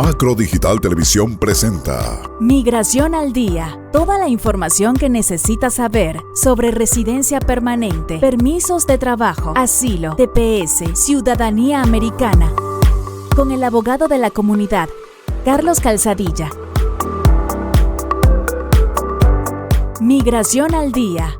Macro Digital Televisión presenta Migración al Día. Toda la información que necesitas saber sobre residencia permanente, permisos de trabajo, asilo, TPS, ciudadanía americana. Con el abogado de la comunidad, Carlos Calzadilla. Migración al Día.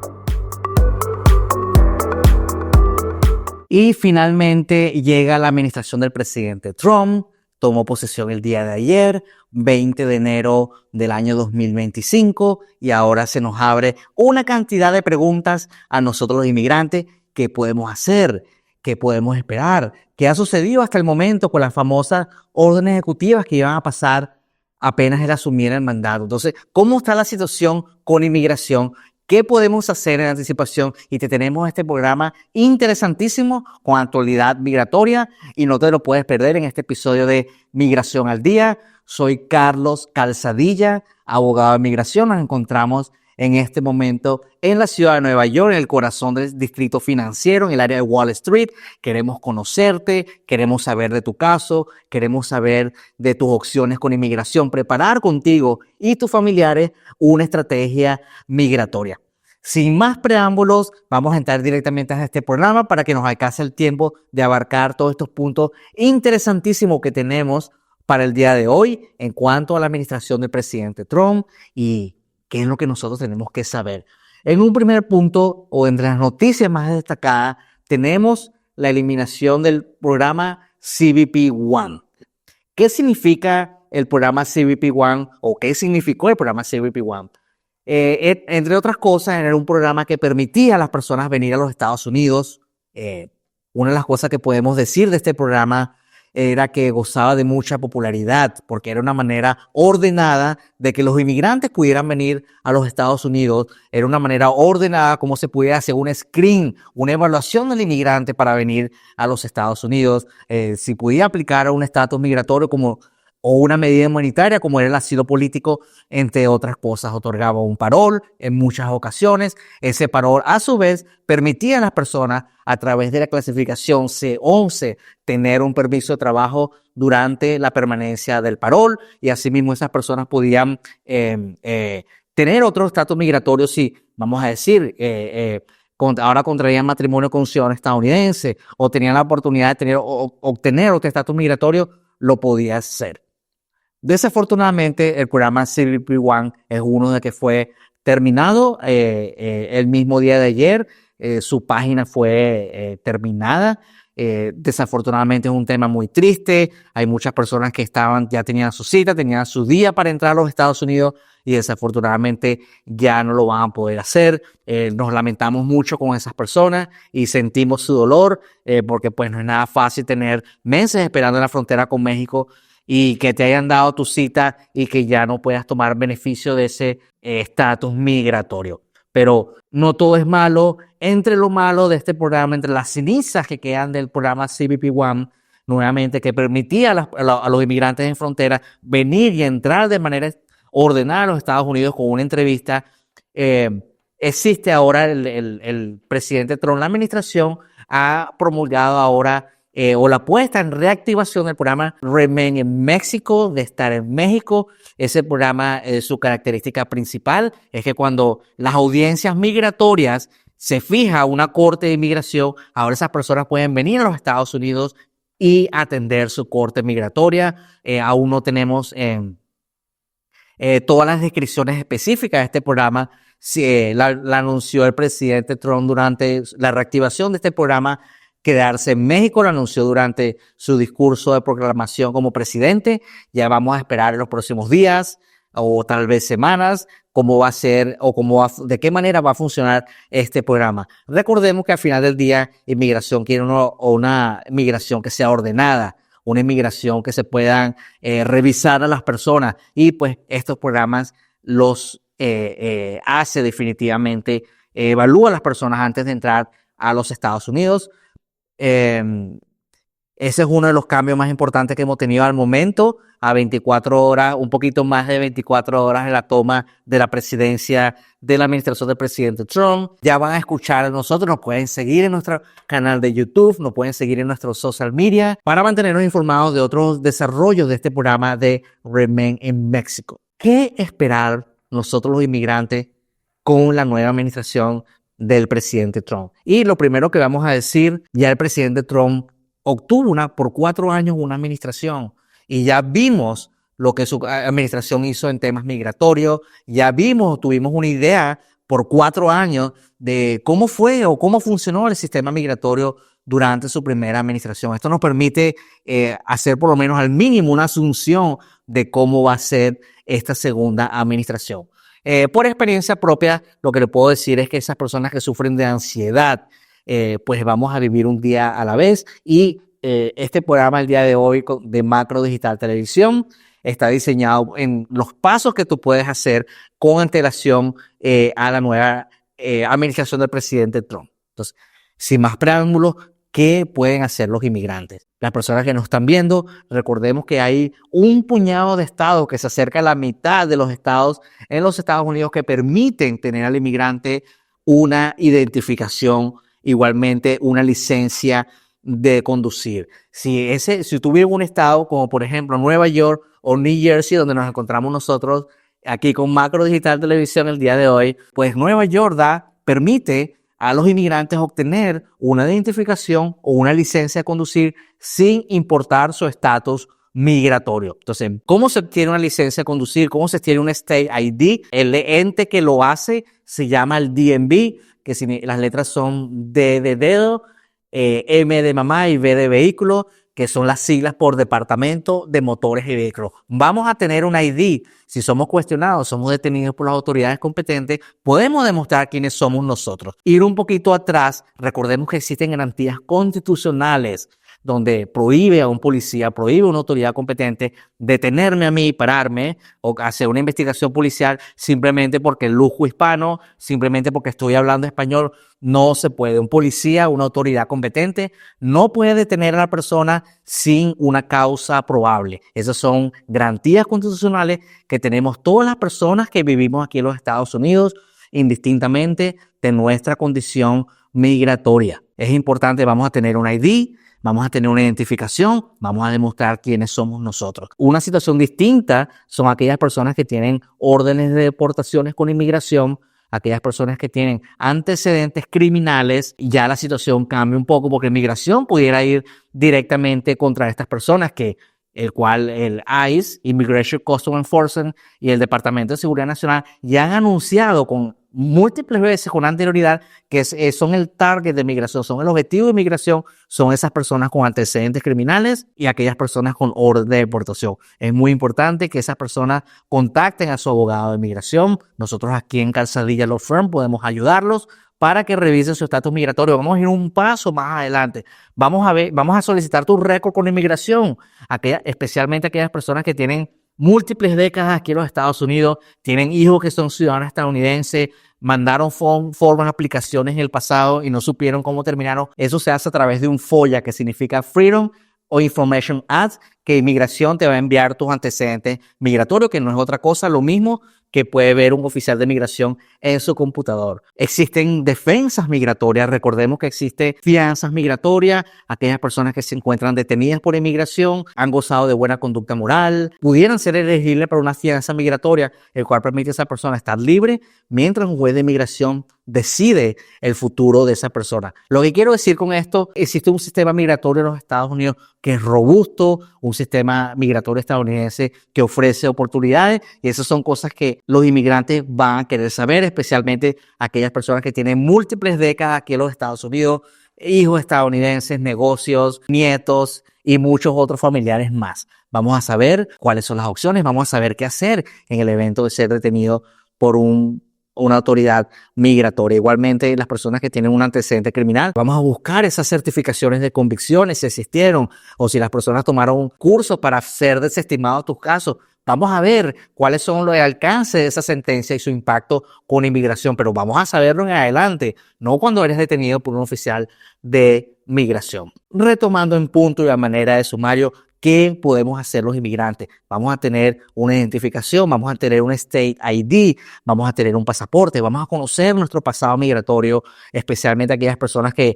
Y finalmente llega la administración del presidente Trump. Tomó posesión el día de ayer, 20 de enero del año 2025, y ahora se nos abre una cantidad de preguntas a nosotros los inmigrantes. ¿Qué podemos hacer? ¿Qué podemos esperar? ¿Qué ha sucedido hasta el momento con las famosas órdenes ejecutivas que iban a pasar apenas él asumiera el mandato? Entonces, ¿cómo está la situación con inmigración? ¿Qué podemos hacer en anticipación? Y te tenemos este programa interesantísimo con actualidad migratoria y no te lo puedes perder en este episodio de Migración al Día. Soy Carlos Calzadilla, abogado de migración. Nos encontramos en este momento en la ciudad de Nueva York, en el corazón del distrito financiero, en el área de Wall Street. Queremos conocerte, queremos saber de tu caso, queremos saber de tus opciones con inmigración, preparar contigo y tus familiares una estrategia migratoria. Sin más preámbulos, vamos a entrar directamente a este programa para que nos alcance el tiempo de abarcar todos estos puntos interesantísimos que tenemos para el día de hoy en cuanto a la administración del presidente Trump y qué es lo que nosotros tenemos que saber. En un primer punto, o entre las noticias más destacadas, tenemos la eliminación del programa CBP One. ¿Qué significa el programa CBP One o qué significó el programa CBP One? Entre otras cosas, era un programa que permitía a las personas venir a los Estados Unidos. Una de las cosas que podemos decir de este programa era que gozaba de mucha popularidad porque era una manera ordenada de que los inmigrantes pudieran venir a los Estados Unidos. Era una manera ordenada como se pudiera hacer un screen, una evaluación del inmigrante para venir a los Estados Unidos. Si podía aplicar a un estatus migratorio o una medida humanitaria como era el asilo político, entre otras cosas. Otorgaba un parol en muchas ocasiones. Ese parol, a su vez, permitía a las personas, a través de la clasificación C11, tener un permiso de trabajo durante la permanencia del parol, y asimismo esas personas podían tener otro estatus migratorio si, vamos a decir, ahora contraían matrimonio con un ciudadano estadounidense o tenían la oportunidad de obtener otro estatus migratorio, lo podía hacer. Desafortunadamente, el programa CBP One es uno de que fue terminado el mismo día de ayer. Su página fue terminada. Desafortunadamente es un tema muy triste. Hay muchas personas que ya tenían su cita, tenían su día para entrar a los Estados Unidos y desafortunadamente ya no lo van a poder hacer. Nos lamentamos mucho con esas personas y sentimos su dolor porque pues no es nada fácil tener meses esperando en la frontera con México y que te hayan dado tu cita y que ya no puedas tomar beneficio de ese estatus migratorio. Pero no todo es malo. Entre lo malo de este programa, entre las cenizas que quedan del programa CBP One, nuevamente que permitía a los inmigrantes en frontera venir y entrar de manera ordenada a los Estados Unidos con una entrevista, existe ahora el presidente Trump. La administración ha promulgado ahora o la puesta en reactivación del programa Remain in Mexico, de estar en México. Ese programa, su característica principal es que cuando las audiencias migratorias se fija una corte de inmigración, ahora esas personas pueden venir a los Estados Unidos y atender su corte migratoria. Aún no tenemos todas las descripciones específicas de este programa. La anunció el presidente Trump durante la reactivación de este programa. Quedarse en México, lo anunció durante su discurso de proclamación como presidente. Ya vamos a esperar en los próximos días o tal vez semanas cómo va a ser o de qué manera va a funcionar este programa. Recordemos que al final del día, inmigración quiere una inmigración que sea ordenada, una inmigración que se puedan revisar a las personas, y pues estos programas los hace definitivamente, evalúa a las personas antes de entrar a los Estados Unidos. Ese es uno de los cambios más importantes que hemos tenido al momento, a 24 horas, un poquito más de 24 horas en la toma de la presidencia de la administración del presidente Trump. Ya van a escuchar a nosotros, nos pueden seguir en nuestro canal de YouTube, nos pueden seguir en nuestros social media para mantenernos informados de otros desarrollos de este programa de Remain in Mexico. ¿Qué esperar nosotros los inmigrantes con la nueva administración del presidente Trump? Y lo primero que vamos a decir, ya el presidente Trump obtuvo por 4 años una administración y ya vimos lo que su administración hizo en temas migratorios, tuvimos una idea por 4 años de cómo fue o cómo funcionó el sistema migratorio durante su primera administración. Esto nos permite hacer por lo menos al mínimo una asunción de cómo va a ser esta segunda administración. Por experiencia propia, lo que le puedo decir es que esas personas que sufren de ansiedad, pues vamos a vivir un día a la vez y este programa el día de hoy de Macro Digital Televisión está diseñado en los pasos que tú puedes hacer con antelación a la nueva administración del presidente Trump. Entonces, sin más preámbulos, ¿qué pueden hacer los inmigrantes? Las personas que nos están viendo, recordemos que hay un puñado de estados que se acerca a la mitad de los estados en los Estados Unidos que permiten tener al inmigrante una identificación, igualmente una licencia de conducir. Si tú vives en un estado como por ejemplo Nueva York o New Jersey, donde nos encontramos nosotros aquí con Macro Digital Televisión el día de hoy, pues Nueva York permite a los inmigrantes obtener una identificación o una licencia de conducir sin importar su estatus migratorio. Entonces, ¿cómo se obtiene una licencia de conducir? ¿Cómo se obtiene un State ID? El ente que lo hace se llama el DMV, que las letras son D de dedo, M de mamá y V de vehículo, que son las siglas por Departamento de Motores y Vehículos. Vamos a tener un ID. Si somos cuestionados, somos detenidos por las autoridades competentes, podemos demostrar quiénes somos nosotros. Ir un poquito atrás, recordemos que existen garantías constitucionales donde prohíbe a un policía, prohíbe a una autoridad competente detenerme a mí, pararme o hacer una investigación policial simplemente porque luzco hispano, simplemente porque estoy hablando español. No se puede. Un policía, una autoridad competente, no puede detener a la persona sin una causa probable. Esas son garantías constitucionales que tenemos todas las personas que vivimos aquí en los Estados Unidos, indistintamente de nuestra condición migratoria. Es importante, vamos a tener un ID, vamos a tener una identificación, vamos a demostrar quiénes somos nosotros. Una situación distinta son aquellas personas que tienen órdenes de deportaciones con inmigración, aquellas personas que tienen antecedentes criminales. Ya la situación cambia un poco porque inmigración pudiera ir directamente contra estas personas el cual el ICE, Immigration Customs Enforcement y el Departamento de Seguridad Nacional ya han anunciado con múltiples veces con anterioridad que son el target de migración, son el objetivo de migración, son esas personas con antecedentes criminales y aquellas personas con orden de deportación. Es muy importante que esas personas contacten a su abogado de migración. Nosotros aquí en Calzadilla Law Firm podemos ayudarlos para que revisen su estatus migratorio. Vamos a ir un paso más adelante. Vamos a solicitar tu récord con inmigración, especialmente aquellas personas que tienen múltiples décadas aquí en los Estados Unidos, tienen hijos que son ciudadanos estadounidenses, mandaron formas, aplicaciones en el pasado y no supieron cómo terminaron. Eso se hace a través de un FOIA, que significa Freedom of Information Act, que inmigración te va a enviar tus antecedentes migratorios, que no es otra cosa, lo mismo que puede ver un oficial de migración en su computador. Existen defensas migratorias, recordemos que existen fianzas migratorias, aquellas personas que se encuentran detenidas por inmigración, han gozado de buena conducta moral, pudieran ser elegibles para una fianza migratoria, el cual permite a esa persona estar libre mientras un juez de inmigración decide el futuro de esa persona. Lo que quiero decir con esto, existe un sistema migratorio en los Estados Unidos que es robusto, un sistema migratorio estadounidense que ofrece oportunidades, y esas son cosas que los inmigrantes van a querer saber, especialmente aquellas personas que tienen múltiples décadas aquí en los Estados Unidos, hijos estadounidenses, negocios, nietos y muchos otros familiares más. Vamos a saber cuáles son las opciones, vamos a saber qué hacer en el evento de ser detenido por una autoridad migratoria. Igualmente, las personas que tienen un antecedente criminal, vamos a buscar esas certificaciones de convicciones si existieron o si las personas tomaron cursos para ser desestimados tus casos. Vamos a ver cuáles son los alcances de esa sentencia y su impacto con inmigración, pero vamos a saberlo en adelante, no cuando eres detenido por un oficial de migración. Retomando en punto y a manera de sumario, ¿qué podemos hacer los inmigrantes? Vamos a tener una identificación, vamos a tener un State ID, vamos a tener un pasaporte, vamos a conocer nuestro pasado migratorio, especialmente aquellas personas que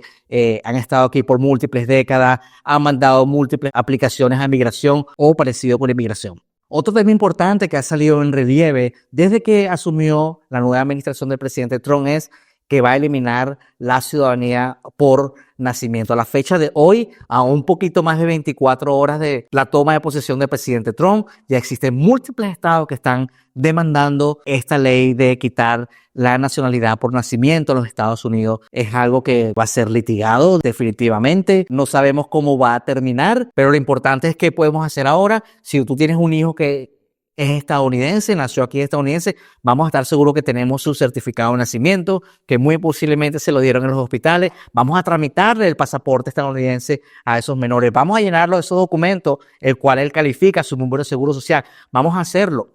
han estado aquí por múltiples décadas, han mandado múltiples aplicaciones a migración o parecido con inmigración. Otro tema importante que ha salido en relieve desde que asumió la nueva administración del presidente Trump es que va a eliminar la ciudadanía por nacimiento. A la fecha de hoy, a un poquito más de 24 horas de la toma de posesión del presidente Trump, ya existen múltiples estados que están demandando esta ley de quitar la nacionalidad por nacimiento en los Estados Unidos. Es algo que va a ser litigado definitivamente. No sabemos cómo va a terminar, pero lo importante es qué podemos hacer ahora. Si tú tienes un hijo que es estadounidense, nació aquí estadounidense, vamos a estar seguros que tenemos su certificado de nacimiento, que muy posiblemente se lo dieron en los hospitales. Vamos a tramitarle el pasaporte estadounidense a esos menores. Vamos a llenarlo de esos documentos, el cual él califica su número de seguro social. Vamos a hacerlo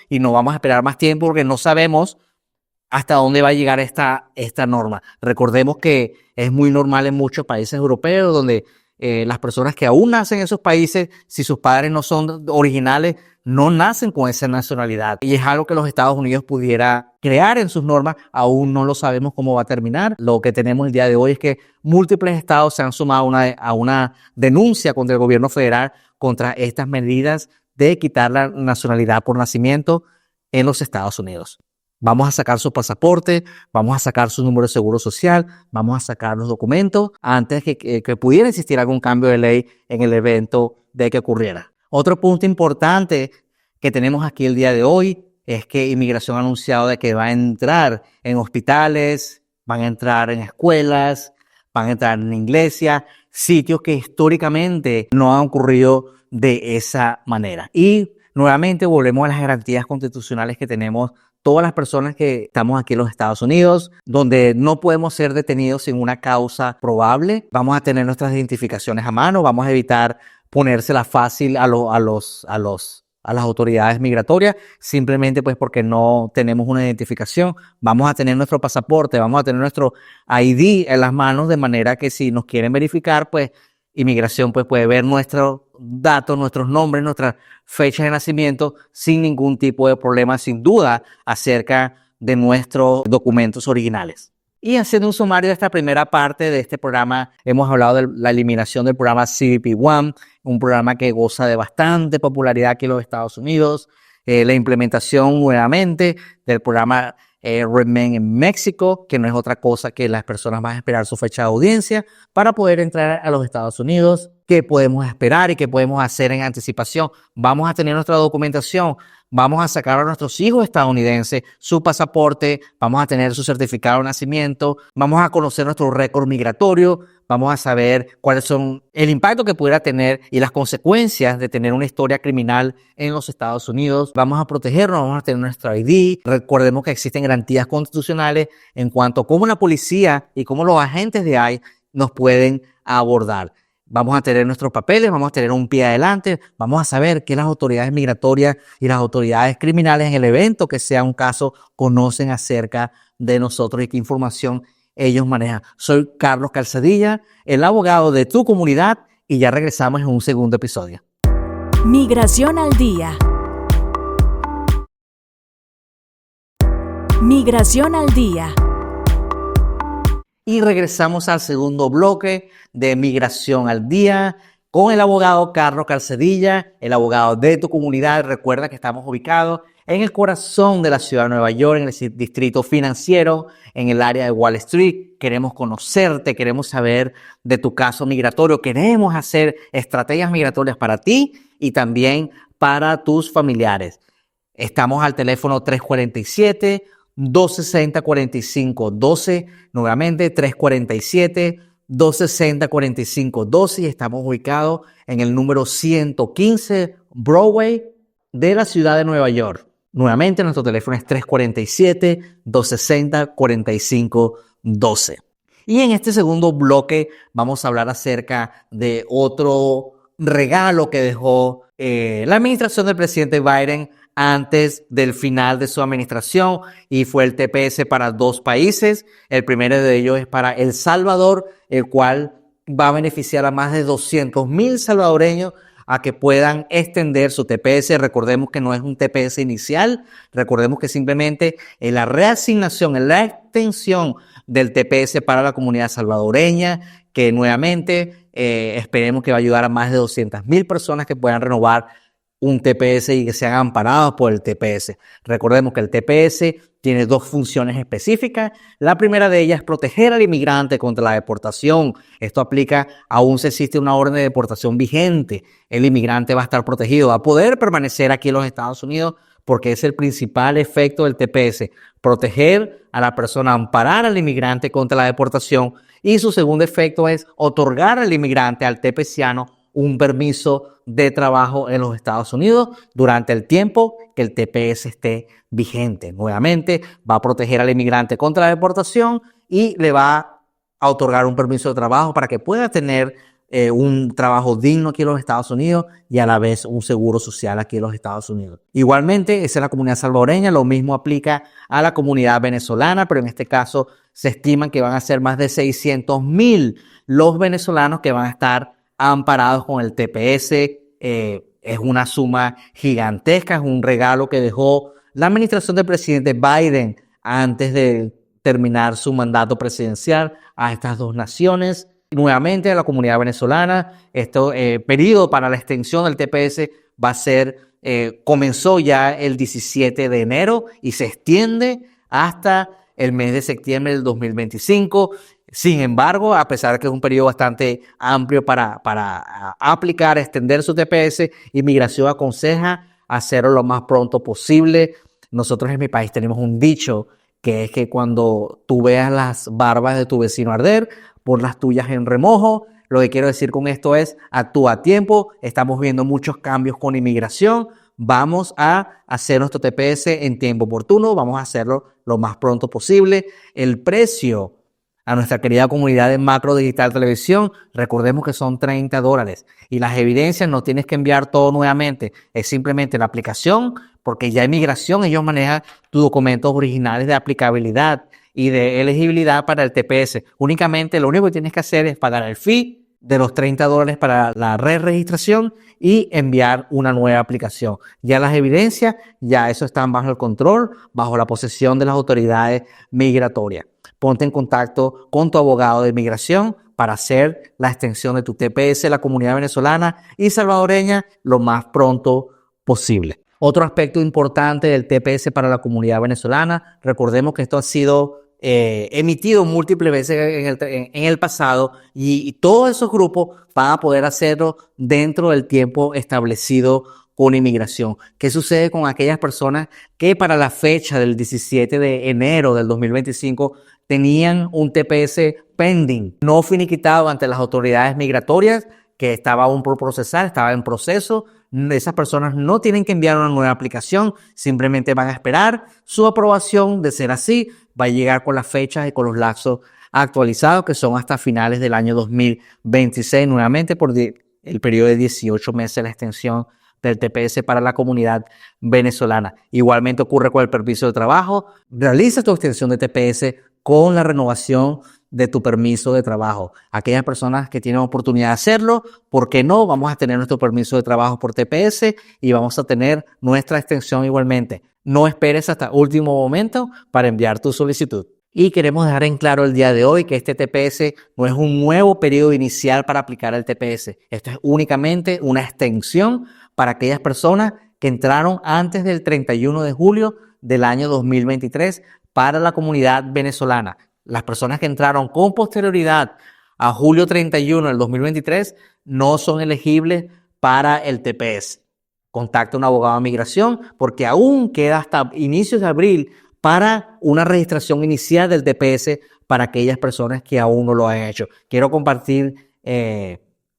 y no vamos a esperar más tiempo porque no sabemos hasta dónde va a llegar esta norma. Recordemos que es muy normal en muchos países europeos donde las personas que aún nacen en esos países, si sus padres no son originales, no nacen con esa nacionalidad. Y es algo que los Estados Unidos pudiera crear en sus normas. Aún no lo sabemos cómo va a terminar. Lo que tenemos el día de hoy es que múltiples estados se han sumado a una denuncia contra el gobierno federal contra estas medidas de quitar la nacionalidad por nacimiento en los Estados Unidos. Vamos a sacar su pasaporte, vamos a sacar su número de seguro social, vamos a sacar los documentos antes que pudiera existir algún cambio de ley en el evento de que ocurriera. Otro punto importante que tenemos aquí el día de hoy es que Inmigración ha anunciado de que va a entrar en hospitales, van a entrar en escuelas, van a entrar en iglesias, sitios que históricamente no han ocurrido de esa manera. Y nuevamente volvemos a las garantías constitucionales que tenemos todas las personas que estamos aquí en los Estados Unidos, donde no podemos ser detenidos sin una causa probable. Vamos a tener nuestras identificaciones a mano, vamos a evitar ponérsela fácil a las autoridades migratorias, simplemente pues porque no tenemos una identificación. Vamos a tener nuestro pasaporte, vamos a tener nuestro ID en las manos, de manera que si nos quieren verificar, pues Inmigración pues puede ver nuestros datos, nuestros nombres, nuestras fechas de nacimiento sin ningún tipo de problema, sin duda, acerca de nuestros documentos originales. Y haciendo un sumario de esta primera parte de este programa, hemos hablado de la eliminación del programa CBP One, un programa que goza de bastante popularidad aquí en los Estados Unidos, la implementación nuevamente del programa Remain en México, que no es otra cosa que las personas van a esperar su fecha de audiencia para poder entrar a los Estados Unidos. ¿Qué podemos esperar y qué podemos hacer en anticipación? Vamos a tener nuestra documentación, vamos a sacar a nuestros hijos estadounidenses su pasaporte, vamos a tener su certificado de nacimiento, vamos a conocer nuestro récord migratorio, vamos a saber cuáles son el impacto que pudiera tener y las consecuencias de tener una historia criminal en los Estados Unidos. Vamos a protegernos, vamos a tener nuestro ID. Recordemos que existen garantías constitucionales en cuanto a cómo la policía y cómo los agentes de ICE nos pueden abordar. Vamos a tener nuestros papeles, vamos a tener un pie adelante, vamos a saber qué las autoridades migratorias y las autoridades criminales en el evento que sea un caso conocen acerca de nosotros y qué información ellos manejan. Soy Carlos Calzadilla, el abogado de tu comunidad, y ya regresamos en un segundo episodio. Migración al día. Migración al día. Y regresamos al segundo bloque de Migración al Día con el abogado Carlos Calzadilla, el abogado de tu comunidad. Recuerda que estamos ubicados en el corazón de la ciudad de Nueva York, en el distrito financiero, en el área de Wall Street. Queremos conocerte, queremos saber de tu caso migratorio, queremos hacer estrategias migratorias para ti y también para tus familiares. Estamos al teléfono 347-260-4512, nuevamente 347-260-4512, y estamos ubicados en el número 115 Broadway de la ciudad de Nueva York. Nuevamente nuestro teléfono es 347-260-4512. Y en este segundo bloque vamos a hablar acerca de otro regalo que dejó la administración del presidente Biden antes del final de su administración y fue el TPS para 2 países. El primero de ellos es para El Salvador, el cual va a beneficiar a más de 200,000 salvadoreños a que puedan extender su TPS. Recordemos que no es un TPS inicial, recordemos que simplemente en la reasignación, en la extensión del TPS para la comunidad salvadoreña, que nuevamente esperemos que va a ayudar a más de 200,000 personas que puedan renovar un TPS y que sean amparados por el TPS. Recordemos que el TPS tiene 2 funciones específicas. La primera de ellas es proteger al inmigrante contra la deportación. Esto aplica aún si existe una orden de deportación vigente. El inmigrante va a estar protegido, va a poder permanecer aquí en los Estados Unidos porque es el principal efecto del TPS. Proteger a la persona, amparar al inmigrante contra la deportación. Y su segundo efecto es otorgar al inmigrante, al TPSiano, un permiso de trabajo en los Estados Unidos durante el tiempo que el TPS esté vigente. Nuevamente, va a proteger al inmigrante contra la deportación y le va a otorgar un permiso de trabajo para que pueda tener un trabajo digno aquí en los Estados Unidos y a la vez un seguro social aquí en los Estados Unidos. Igualmente, esa es la comunidad salvadoreña, lo mismo aplica a la comunidad venezolana, pero en este caso se estiman que van a ser más de 600,000 los venezolanos que van a estar amparados con el TPS. Es una suma gigantesca, es un regalo que dejó la administración del presidente Biden antes de terminar su mandato presidencial a estas 2 naciones. Nuevamente a la comunidad venezolana, este periodo para la extensión del TPS va a ser, comenzó ya el 17 de enero y se extiende hasta el mes de septiembre del 2025. Sin embargo, a pesar de que es un periodo bastante amplio para aplicar, extender su TPS, Inmigración aconseja hacerlo lo más pronto posible. Nosotros en mi país tenemos un dicho que es que cuando tú veas las barbas de tu vecino arder, pon las tuyas en remojo. Lo que quiero decir con esto es, actúa a tiempo. Estamos viendo muchos cambios con inmigración. Vamos a hacer nuestro TPS en tiempo oportuno. Vamos a hacerlo lo más pronto posible. El precio a nuestra querida comunidad de Macro Digital Televisión, recordemos que son $30 y las evidencias no tienes que enviar todo nuevamente, es simplemente la aplicación, porque ya Inmigración, ellos manejan tus documentos originales de aplicabilidad y de elegibilidad para el TPS. Únicamente lo único que tienes que hacer es pagar el fee de los $30 para la re-registración y enviar una nueva aplicación. Ya las evidencias, ya eso están bajo el control, bajo la posesión de las autoridades migratorias. Ponte en contacto con tu abogado de inmigración para hacer la extensión de tu TPS a la comunidad venezolana y salvadoreña lo más pronto posible. Otro aspecto importante del TPS para la comunidad venezolana, recordemos que esto ha sido emitido múltiples veces en el pasado y todos esos grupos van a poder hacerlo dentro del tiempo establecido con inmigración. ¿Qué sucede con aquellas personas que para la fecha del 17 de enero del 2025 tenían un TPS pending, no finiquitado ante las autoridades migratorias, que estaba aún por procesar, estaba en proceso? Esas personas no tienen que enviar una nueva aplicación, simplemente van a esperar su aprobación. De ser así, va a llegar con las fechas y con los lapsos actualizados, que son hasta finales del año 2026, nuevamente por el periodo de 18 meses la extensión del TPS para la comunidad venezolana. Igualmente ocurre con el permiso de trabajo. Realiza tu extensión de TPS con la renovación de tu permiso de trabajo. Aquellas personas que tienen oportunidad de hacerlo, ¿por qué no? Vamos a tener nuestro permiso de trabajo por TPS y vamos a tener nuestra extensión igualmente. No esperes hasta último momento para enviar tu solicitud. Y queremos dejar en claro el día de hoy que este TPS no es un nuevo periodo inicial para aplicar el TPS. Esto es únicamente una extensión para aquellas personas que entraron antes del 31 de julio del año 2023 para la comunidad venezolana. Las personas que entraron con posterioridad a julio 31 del 2023 no son elegibles para el TPS. Contacta a un abogado de migración porque aún queda hasta inicios de abril para una registración inicial del TPS para aquellas personas que aún no lo han hecho. Quiero compartir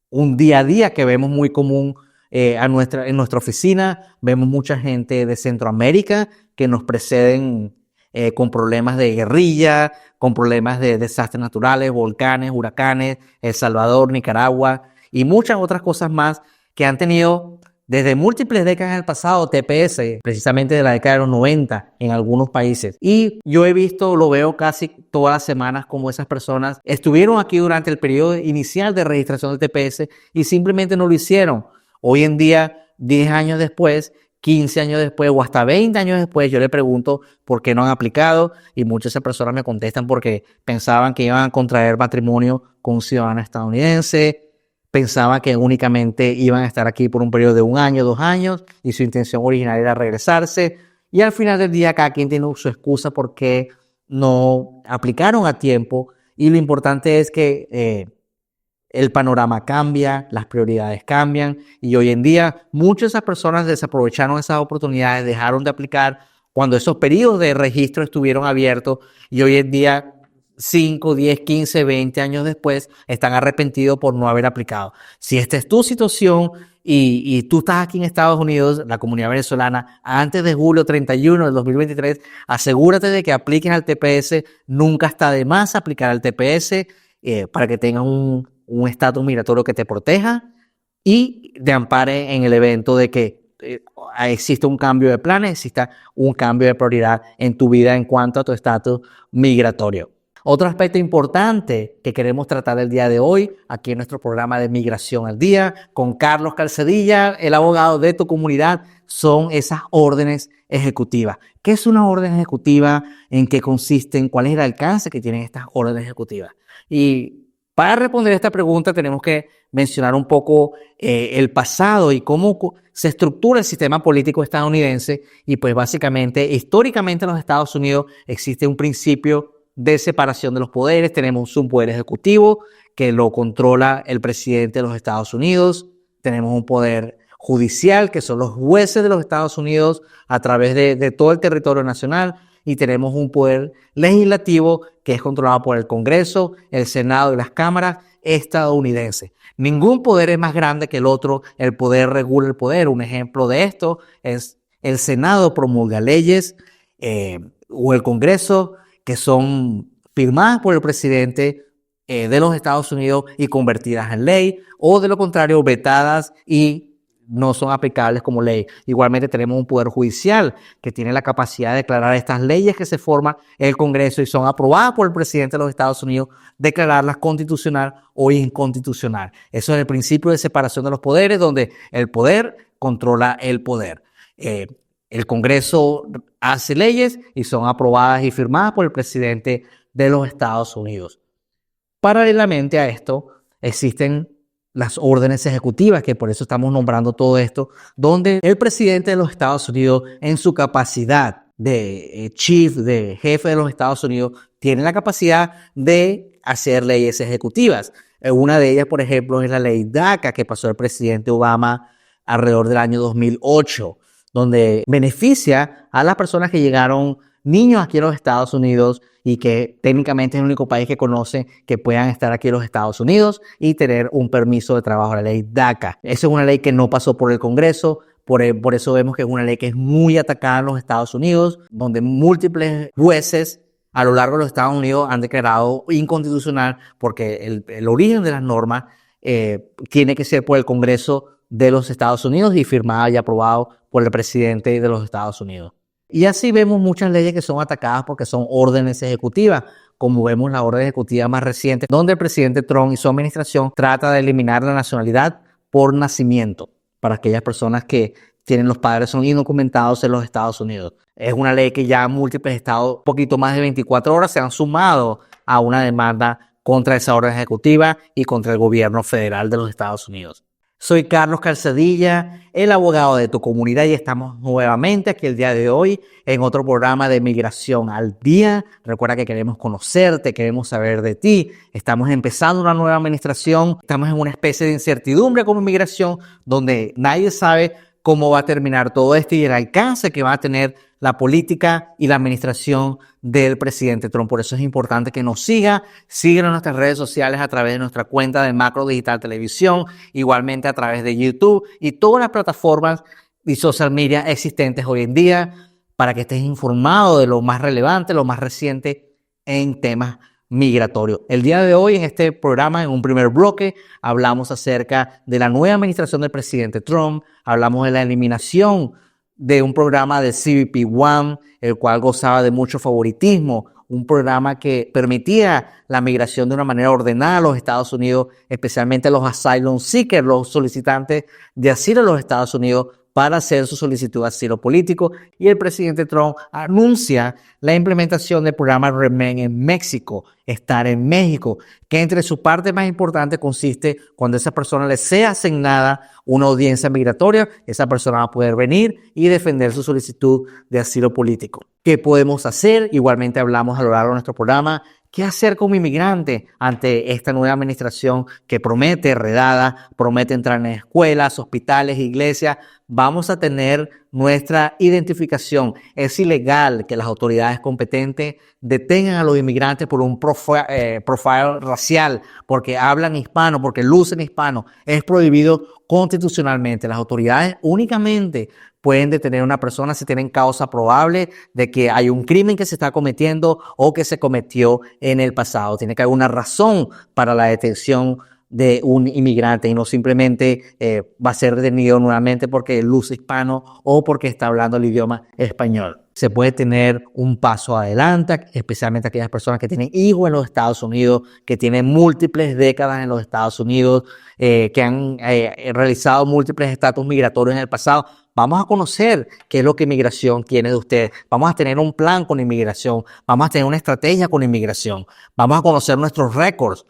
un día a día que vemos muy común en nuestra oficina. Vemos mucha gente de Centroamérica que nos preceden con problemas de guerrilla, con problemas de desastres naturales, volcanes, huracanes, El Salvador, Nicaragua y muchas otras cosas más que han tenido desde múltiples décadas en el pasado, TPS, precisamente de la década de los 90 en algunos países. Y yo lo veo casi todas las semanas como esas personas estuvieron aquí durante el periodo inicial de registración del TPS y simplemente no lo hicieron. Hoy en día, 10 años después, 15 años después o hasta 20 años después, yo le pregunto por qué no han aplicado y muchas de esas personas me contestan porque pensaban que iban a contraer matrimonio con un ciudadano estadounidense, pensaban que únicamente iban a estar aquí por un periodo de 1 año, 2 años y su intención original era regresarse. Y al final del día cada quien tiene su excusa por qué no aplicaron a tiempo y lo importante es que el panorama cambia, las prioridades cambian y hoy en día muchas de esas personas desaprovecharon esas oportunidades, dejaron de aplicar cuando esos periodos de registro estuvieron abiertos y hoy en día 5, 10, 15, 20 años después están arrepentidos por no haber aplicado. Si esta es tu situación y tú estás aquí en Estados Unidos, la comunidad venezolana, antes de julio 31 del 2023, asegúrate de que apliques al TPS. Nunca está de más aplicar al TPS para que tengas un estatus migratorio que te proteja y te ampare en el evento de que existe un cambio de planes, exista un cambio de prioridad en tu vida en cuanto a tu estatus migratorio. Otro aspecto importante que queremos tratar el día de hoy, aquí en nuestro programa de Migración al Día, con Carlos Calzadilla, el abogado de tu comunidad, son esas órdenes ejecutivas. ¿Qué es una orden ejecutiva? ¿En qué consisten? ¿Cuál es el alcance que tienen estas órdenes ejecutivas? Y para responder esta pregunta tenemos que mencionar un poco el pasado y cómo se estructura el sistema político estadounidense. Y pues básicamente, históricamente en los Estados Unidos existe un principio de separación de los poderes. Tenemos un poder ejecutivo que lo controla el presidente de los Estados Unidos. Tenemos un poder judicial que son los jueces de los Estados Unidos a través de todo el territorio nacional. Y tenemos un poder legislativo que es controlado por el Congreso, el Senado y las cámaras estadounidenses. Ningún poder es más grande que el otro. El poder regula el poder. Un ejemplo de esto es el Senado promulga leyes o el Congreso que son firmadas por el presidente de los Estados Unidos y convertidas en ley, o de lo contrario, vetadas y no son aplicables como ley. Igualmente tenemos un poder judicial que tiene la capacidad de declarar estas leyes que se forman en el Congreso y son aprobadas por el presidente de los Estados Unidos, declararlas constitucional o inconstitucional. Eso es el principio de separación de los poderes, donde el poder controla el poder. El Congreso hace leyes y son aprobadas y firmadas por el presidente de los Estados Unidos. Paralelamente a esto, existen las órdenes ejecutivas, que por eso estamos nombrando todo esto, donde el presidente de los Estados Unidos, en su capacidad de de jefe de los Estados Unidos, tiene la capacidad de hacer leyes ejecutivas. Una de ellas, por ejemplo, es la ley DACA que pasó el presidente Obama alrededor del año 2008. Donde beneficia a las personas que llegaron niños aquí a los Estados Unidos y que técnicamente es el único país que conoce que puedan estar aquí en los Estados Unidos y tener un permiso de trabajo, la ley DACA. Esa es una ley que no pasó por el Congreso, por eso vemos que es una ley que es muy atacada en los Estados Unidos, donde múltiples jueces a lo largo de los Estados Unidos han declarado inconstitucional porque el origen de las normas tiene que ser por el Congreso de los Estados Unidos y firmado y aprobado por el presidente de los Estados Unidos. Y así vemos muchas leyes que son atacadas porque son órdenes ejecutivas, como vemos la orden ejecutiva más reciente, donde el presidente Trump y su administración trata de eliminar la nacionalidad por nacimiento para aquellas personas que tienen los padres son indocumentados en los Estados Unidos. Es una ley que ya múltiples estados, poquito más de 24 horas, se han sumado a una demanda contra esa orden ejecutiva y contra el gobierno federal de los Estados Unidos. Soy Carlos Calzadilla, el abogado de tu comunidad, y estamos nuevamente aquí el día de hoy en otro programa de Migración al Día. Recuerda que queremos conocerte, queremos saber de ti. Estamos empezando una nueva administración, estamos en una especie de incertidumbre como inmigración, donde nadie sabe cómo va a terminar todo esto y el alcance que va a tener la política y la administración del presidente Trump. Por eso es importante que nos siga. Síguenos en nuestras redes sociales a través de nuestra cuenta de Macro Digital Televisión, igualmente a través de YouTube y todas las plataformas y social media existentes hoy en día para que estés informado de lo más relevante, lo más reciente en temas migratorio. El día de hoy en este programa, en un primer bloque, hablamos acerca de la nueva administración del presidente Trump, hablamos de la eliminación de un programa de CBP-1, el cual gozaba de mucho favoritismo, un programa que permitía la migración de una manera ordenada a los Estados Unidos, especialmente a los asylum seekers, los solicitantes de asilo en los Estados Unidos, para hacer su solicitud de asilo político. Y el presidente Trump anuncia la implementación del programa Remain en México, estar en México, que entre sus partes más importantes consiste cuando esa persona le sea asignada una audiencia migratoria, esa persona va a poder venir y defender su solicitud de asilo político. ¿Qué podemos hacer? Igualmente hablamos a lo largo de nuestro programa. ¿Qué hacer como inmigrante ante esta nueva administración que promete redada, promete entrar en escuelas, hospitales, iglesias? Vamos a tener nuestra identificación. Es ilegal que las autoridades competentes detengan a los inmigrantes por un profile racial, porque hablan hispano, porque lucen hispano. Es prohibido constitucionalmente. Las autoridades únicamente pueden detener a una persona si tienen causa probable de que hay un crimen que se está cometiendo o que se cometió en el pasado. Tiene que haber una razón para la detención de un inmigrante y no simplemente va a ser detenido nuevamente porque luce hispano o porque está hablando el idioma español. Se puede tener un paso adelante, especialmente aquellas personas que tienen hijos en los Estados Unidos, que tienen múltiples décadas en los Estados Unidos, que han realizado múltiples estatus migratorios en el pasado. Vamos a conocer qué es lo que inmigración tiene de ustedes. Vamos a tener un plan con inmigración. Vamos a tener una estrategia con inmigración. Vamos a conocer nuestros récords.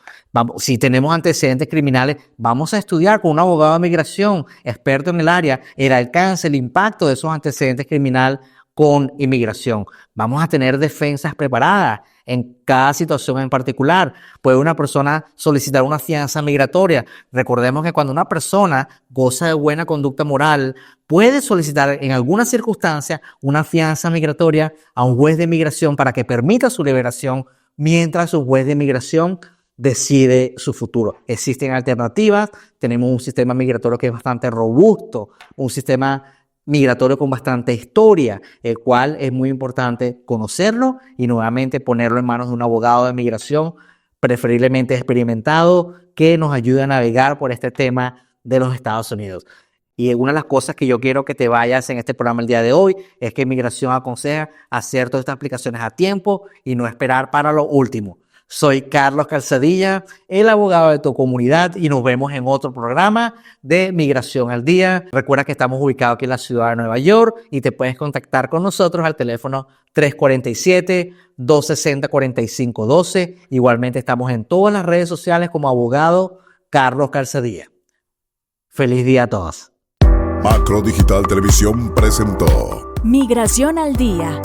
Si tenemos antecedentes criminales, vamos a estudiar con un abogado de migración, experto en el área, el alcance, el impacto de esos antecedentes criminales con inmigración. Vamos a tener defensas preparadas en cada situación en particular. Puede una persona solicitar una fianza migratoria. Recordemos que cuando una persona goza de buena conducta moral, puede solicitar en algunas circunstancias una fianza migratoria a un juez de migración para que permita su liberación mientras un juez de migración decide su futuro. Existen alternativas. Tenemos un sistema migratorio que es bastante robusto, un sistema migratorio con bastante historia, el cual es muy importante conocerlo y nuevamente ponerlo en manos de un abogado de migración, preferiblemente experimentado, que nos ayude a navegar por este tema de los Estados Unidos. Y una de las cosas que yo quiero que te vayas en este programa el día de hoy es que Migración aconseja hacer todas estas aplicaciones a tiempo y no esperar para lo último. Soy Carlos Calzadilla, el abogado de tu comunidad, y nos vemos en otro programa de Migración al Día. Recuerda que estamos ubicados aquí en la ciudad de Nueva York y te puedes contactar con nosotros al teléfono 347-260-4512. Igualmente estamos en todas las redes sociales como abogado Carlos Calzadilla. Feliz día a todos. Macro Digital Televisión presentó Migración al Día.